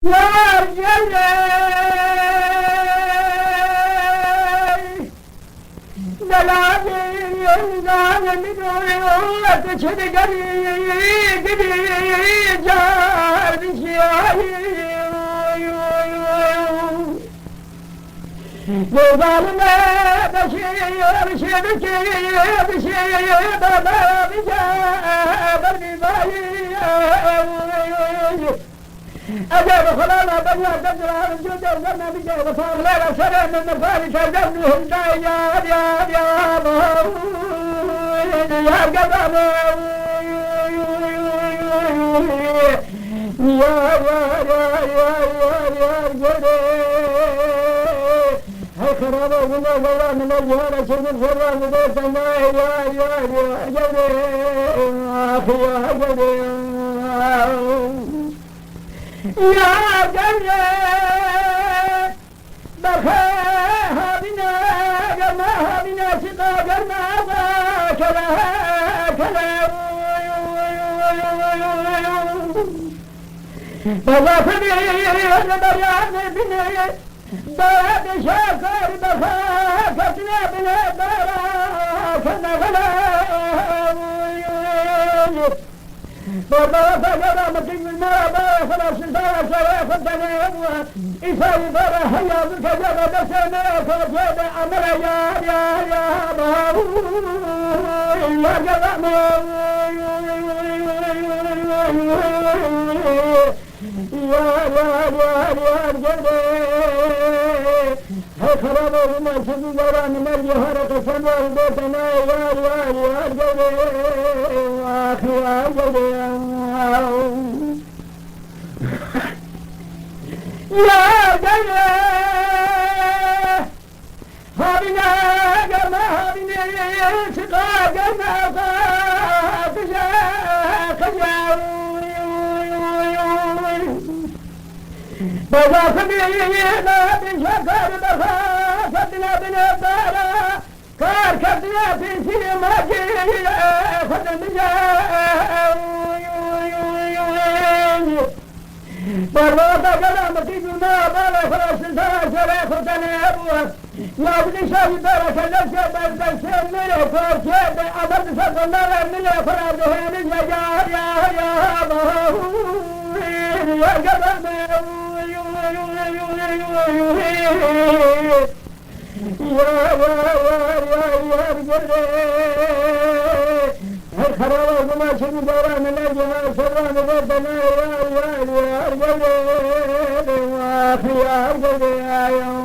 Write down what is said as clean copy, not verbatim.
يا رجال دلالي ينزل مدوية تشد قريب جار بشيائي يظلم بشي بابا بجاب الباي أجاب خلالا بنيا تجرى الجود وقلنا بجاب فاغلالا سلام من فارس جبنهم يا قدام يا خرابة ولا ولا من الجهة شد الفرا وبيت ما يا جدي أخي يا جدي يا جدي بخاها بنا جماها بنا سقا جرنا كلا بغافني أنا بريان بني باب شاكر بخافتنا بنا كنا غلا بابا فجرا مكين الماء فلا سلطان سوافتنا أبوها إساوي برا هيا بالكجرة بسنا فجد أمر يا بابو يا جبا يا جدي خرابه وما شدوا جرى من الجهرة سمع بيتنا يا جدي أخي يا جدي يا جدي هابنا جمع هابنا سقا جمع بغافنينا بشكر بخافتنا بنبارا كاركتنا في سيماجي فتنجا برواتا قلامتي جنا بالا فراشتا شريفتنا أبوها يا ابني شاهي بارك اللسة بردسين منه فرشيب أبد سقنا منه فرادهين يا قدام خرابة وما شنو دوران الأجهة سران ربنا يا أخي يا